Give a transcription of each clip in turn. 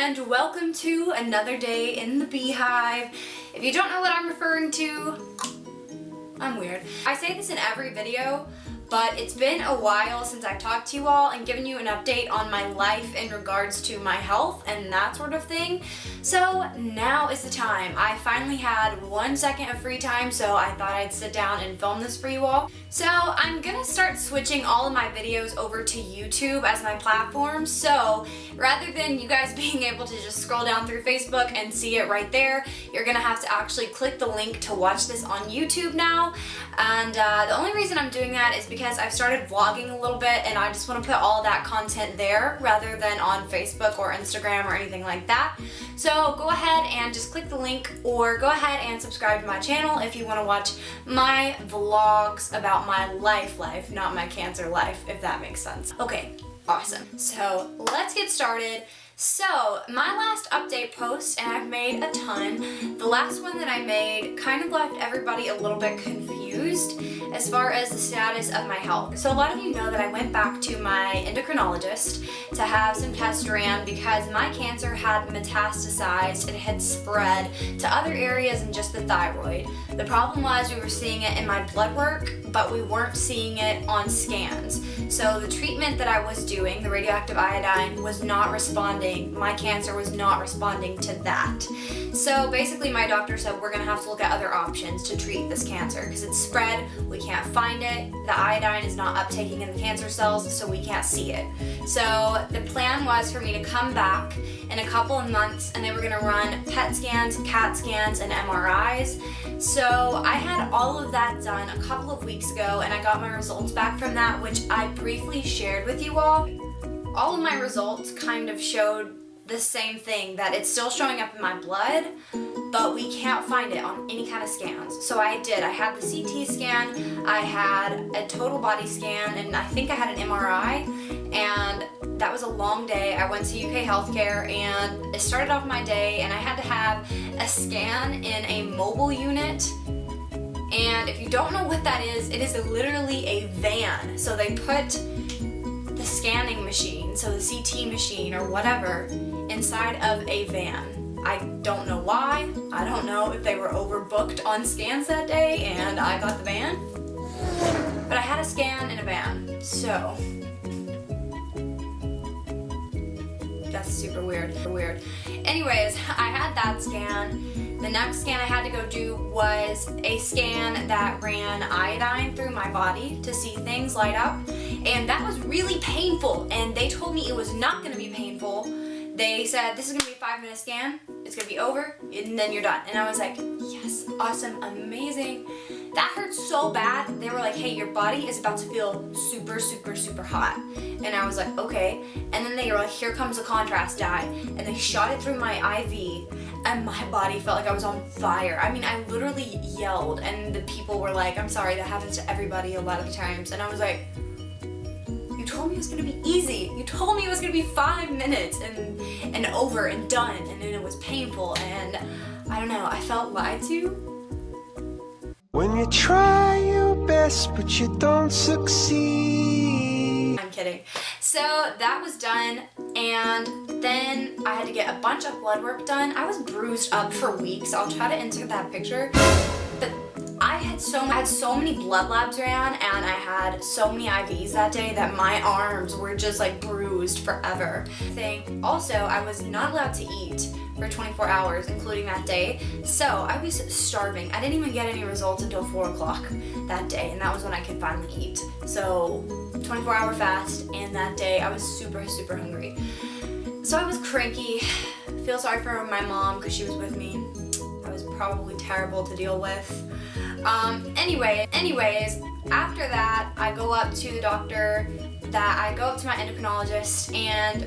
and welcome to another day in the beehive. If you don't know what I'm referring to, I'm weird. I say this in every video, but it's been a while since I talked to you all and given you an update on my life in regards to my health and that sort of thing. So now is the time. I finally had 1 second of free time, so I thought I'd sit down and film this for you all. So I'm gonna start switching all of my videos over to YouTube as my platform. So rather than you guys being able to just scroll down through Facebook and see it right there, you're gonna have to actually click the link to watch this on YouTube now. And the only reason I'm doing that is because I've started vlogging a little bit and I just want to put all that content there rather than on Facebook or Instagram or anything like that. So go ahead and just click the link or go ahead and subscribe to my channel if you want to watch my vlogs about my life, not my cancer life, if that makes sense. Okay, awesome. So let's get started. So my last update post, and I've made a ton, the last one that I made kind of left everybody a little bit confused as far as the status of my health. So a lot of you know that I went back to my endocrinologist to have some tests ran because my cancer had metastasized. It had spread to other areas than just the thyroid. The problem was we were seeing it in my blood work, but we weren't seeing it on scans. So the treatment that I was doing, the radioactive iodine, was not responding. My cancer was not responding to that. So basically my doctor said we're gonna have to look at other options to treat this cancer because it's spread, we can't find it, the iodine is not uptaking in the cancer cells, so we can't see it. So the plan was for me to come back in a couple of months and they were gonna run PET scans, CAT scans, and MRIs. So I had all of that done a couple of weeks ago and I got my results back from that, which I briefly shared with you all. All of my results kind of showed the same thing, that it's still showing up in my blood, but we can't find it on any kind of scans. So I had the CT scan, I had a total body scan, and I think I had an MRI, and that was a long day. I went to UK Healthcare and it started off my day and I had to have a scan in a mobile unit. And if you don't know what that is, it is literally a van. So they put the scanning machine, so the CT machine or whatever, inside of a van. I don't know why. I don't know if they were overbooked on scans that day and I got the van. But I had a scan in a van, so that's super weird. Anyways, I had that scan. The next scan I had to go do was a scan that ran iodine through my body to see things light up. And that was really painful. And they told me it was not going to be painful. They said, this is going to be a 5-minute scan. It's going to be over and then you're done. And I was like, yes, awesome, amazing. That hurt so bad. They were like, hey, your body is about to feel super, super, super hot. And I was like, okay. And then they were like, here comes a contrast dye. And they shot it through my IV. And my body felt like I was on fire. I mean, I literally yelled. And the people were like, I'm sorry, that happens to everybody a lot of the times. And I was like, you told me it was gonna be easy. You told me it was gonna be 5 minutes and over and done. And then it was painful. And I don't know, I felt lied to. When you try your best but you don't succeed. I'm kidding. So that was done, and then I had to get a bunch of blood work done. I was bruised up for weeks. I'll try to insert that picture. But I had so many blood labs ran and I had so many IVs that day that my arms were just like bruised forever. Also, I was not allowed to eat for 24 hours, including that day. So I was starving. I didn't even get any results until 4 o'clock that day, and that was when I could finally eat. So 24-hour fast, and that day I was super, super hungry. So I was cranky. Feel sorry for my mom because she was with me. I was probably terrible to deal with. Anyways, after that, I go up to the doctor, I go up to my endocrinologist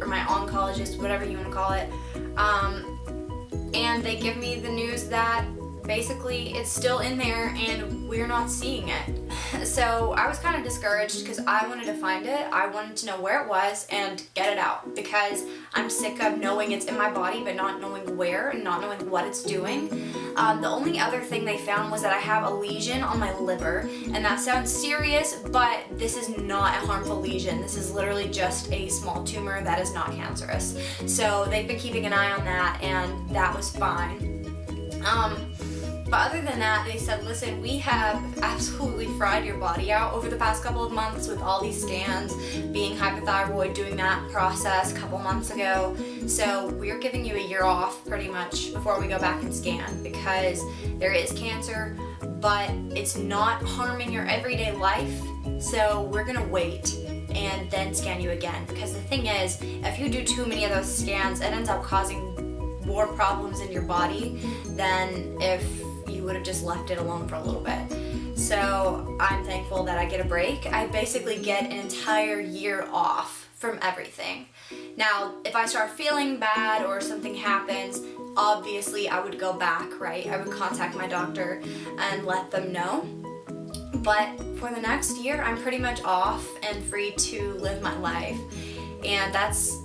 or my oncologist, whatever you want to call it, and they give me the news that basically it's still in there and we're not seeing it. So I was kind of discouraged because I wanted to find it. I wanted to know where it was and get it out, because I'm sick of knowing it's in my body but not knowing where and not knowing what it's doing. The only other thing they found was that I have a lesion on my liver, and that sounds serious, but this is not a harmful lesion. This is literally just a small tumor that is not cancerous. So they've been keeping an eye on that, and that was fine. But other than that, they said, listen, we have absolutely fried your body out over the past couple of months with all these scans, being hypothyroid, doing that process a couple months ago. So we're giving you a year off pretty much before we go back and scan, because there is cancer, but it's not harming your everyday life. So we're gonna wait and then scan you again, because the thing is, if you do too many of those scans, it ends up causing more problems in your body than if you would have just left it alone for a little bit. So I'm thankful that I get a break. I basically get an entire year off from everything. Now, if I start feeling bad or something happens, obviously I would go back, right? I would contact my doctor and let them know. But for the next year, I'm pretty much off and free to live my life. And that's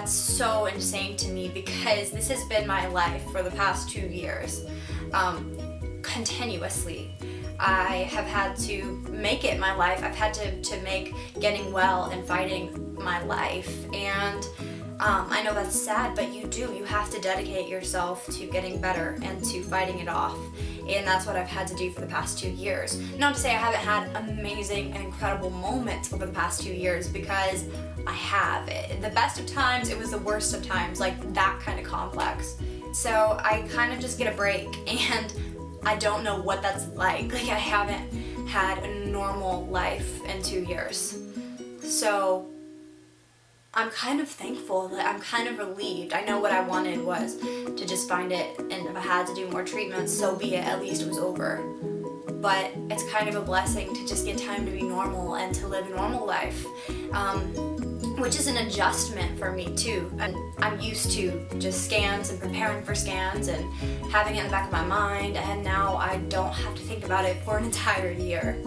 so insane to me, because this has been my life for the past 2 years. Continuously. I have had to make it my life. I've had to make getting well and fighting my life. And I know that's sad, but you have to dedicate yourself to getting better and to fighting it off. And that's what I've had to do for the past 2 years. Not to say I haven't had amazing and incredible moments over the past 2 years, because I have. The best of times, it was the worst of times, like that kind of complex. So I kind of just get a break, and I don't know what that's like. Like, I haven't had a normal life in 2 years. So I'm kind of thankful, that I'm kind of relieved. I know what I wanted was to just find it, and if I had to do more treatments, so be it, at least it was over. But it's kind of a blessing to just get time to be normal and to live a normal life, which is an adjustment for me too. And I'm used to just scans and preparing for scans and having it in the back of my mind, and now I don't have to think about it for an entire year.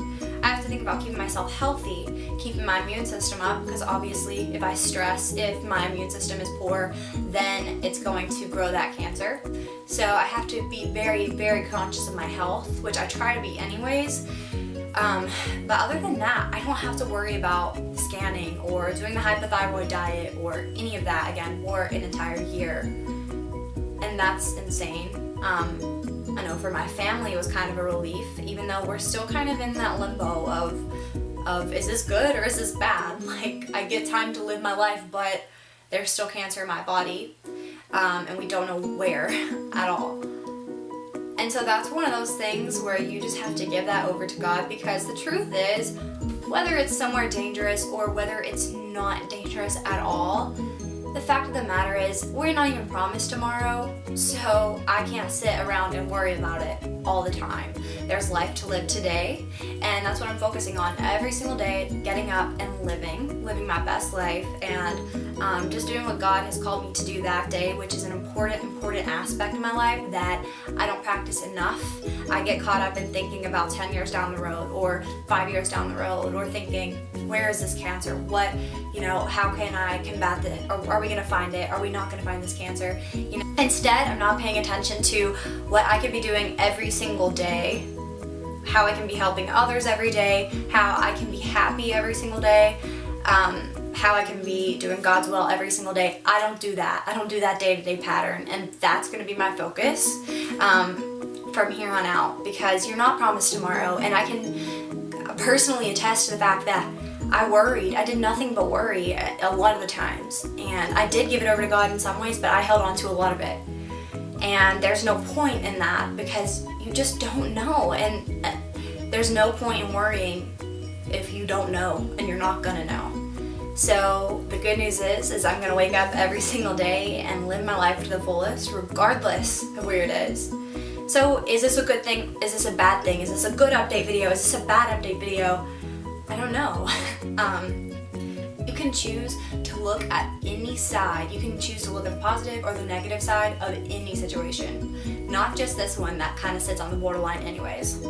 I have to think about keeping myself healthy, keeping my immune system up, because obviously if I stress, if my immune system is poor, then it's going to grow that cancer. So I have to be very, very conscious of my health, which I try to be anyways. But other than that, I don't have to worry about scanning or doing the hypothyroid diet or any of that again for an entire year. And that's insane. I know for my family it was kind of a relief, even though we're still kind of in that limbo of is this good or is this bad? Like, I get time to live my life, but there's still cancer in my body, and we don't know where at all. And so that's one of those things where you just have to give that over to God, because the truth is, whether it's somewhere dangerous or whether it's not dangerous at all, the fact of the matter is, we're not even promised tomorrow, so I can't sit around and worry about it all the time. There's life to live today, and that's what I'm focusing on every single day, getting up and living my best life, and just doing what God has called me to do that day, which is an important aspect of my life that I don't practice enough. I get caught up in thinking about 10 years down the road or 5 years down the road, or thinking, where is this cancer? What, how can I combat it? Or are we gonna find it? Are we not gonna find this cancer? Instead, I'm not paying attention to what I could be doing every single day, how I can be helping others every day, how I can be happy every single day, how I can be doing God's will every single day. I don't do that. I don't do that day-to-day pattern, and that's gonna be my focus from here on out, because you're not promised tomorrow, and I can personally attest to the fact that I worried. I did nothing but worry a lot of the times, and I did give it over to God in some ways, but I held on to a lot of it. And there's no point in that, because you just don't know, and there's no point in worrying if you don't know, and you're not gonna know. So the good news is I'm gonna wake up every single day and live my life to the fullest, regardless of where it is. So is this a good thing? Is this a bad thing? Is this a good update video? Is this a bad update video? I don't know. you can choose to look at any side. You can choose to look at the positive or the negative side of any situation. Not just this one that kind of sits on the borderline anyways.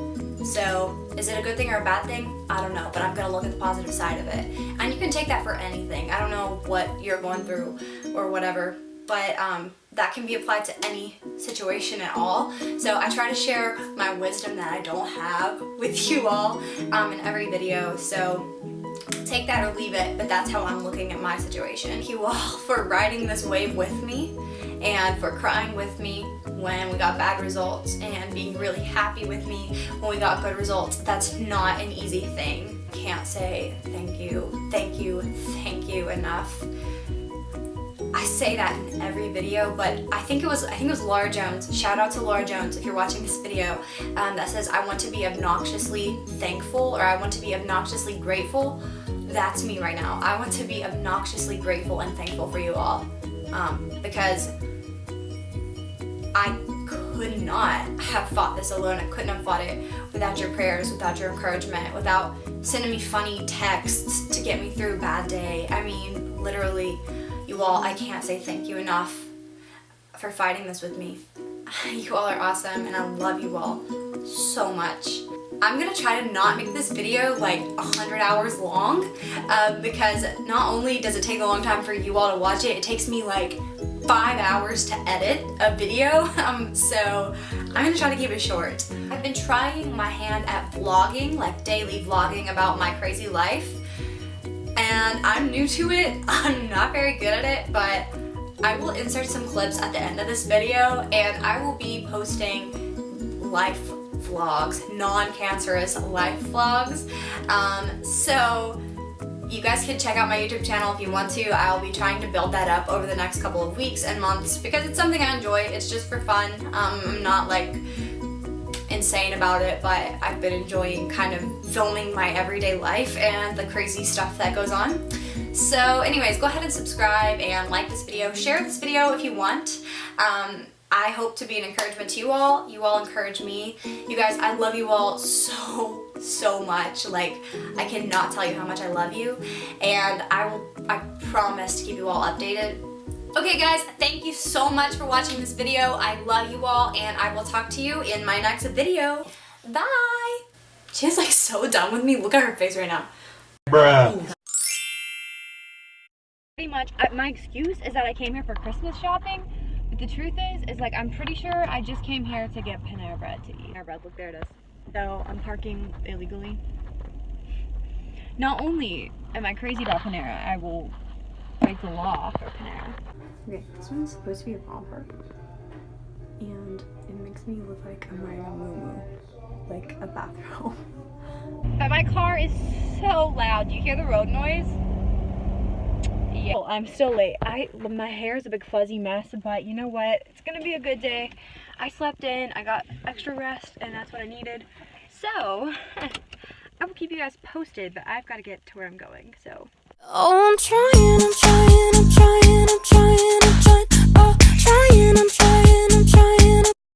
So, is it a good thing or a bad thing? I don't know, but I'm gonna look at the positive side of it. And you can take that for anything. I don't know what you're going through or whatever, but that can be applied to any situation at all. So I try to share my wisdom that I don't have with you all in every video. So take that or leave it, but that's how I'm looking at my situation. Thank you all for riding this wave with me and for crying with me when we got bad results and being really happy with me when we got good results. That's not an easy thing. Can't say thank you, thank you, thank you enough. I say that in every video, but I think it was Laura Jones. Shout out to Laura Jones if you're watching this video. That says, I want to be obnoxiously thankful, or I want to be obnoxiously grateful. That's me right now. I want to be obnoxiously grateful and thankful for you all, because I could not have fought this alone. I couldn't have fought it without your prayers, without your encouragement, without sending me funny texts to get me through a bad day. I mean, literally. You all, I can't say thank you enough for fighting this with me. You all are awesome and I love you all so much. I'm gonna try to not make this video like 100 hours long because not only does it take a long time for you all to watch it, it takes me like 5 hours to edit a video, so I'm gonna try to keep it short. I've been trying my hand at vlogging, like daily vlogging about my crazy life. And I'm new to it, I'm not very good at it, but I will insert some clips at the end of this video and I will be posting life vlogs, non-cancerous life vlogs. So you guys can check out my YouTube channel if you want to. I'll be trying to build that up over the next couple of weeks and months because it's something I enjoy, it's just for fun. I'm not like insane about it, but I've been enjoying kind of filming my everyday life and the crazy stuff that goes on. So anyways, go ahead and subscribe and like this video. Share this video if you want. I hope to be an encouragement to you all. You all encourage me. You guys, I love you all so much. Like, I cannot tell you how much I love you. And I promise to keep you all updated. Okay guys, thank you so much for watching this video. I love you all and I will talk to you in my next video. Bye! She's like so done with me. Look at her face right now. Bruh. Pretty much, my excuse is that I came here for Christmas shopping, but the truth is like I'm pretty sure I just came here to get Panera Bread to eat. Panera Bread, look, there it is. So I'm parking illegally. Not only am I crazy about Panera, I will break the law for Panera. Okay, this one's supposed to be a romper, and it makes me look like I'm wearing a muumuu, like a bathrobe. But my car is so loud. Do you hear the road noise? Yeah. Oh, I'm still late. My hair is a big fuzzy mess, but you know what? It's gonna be a good day. I slept in, I got extra rest, and that's what I needed. So, I will keep you guys posted, but I've got to get to where I'm going, so. Oh, I'm trying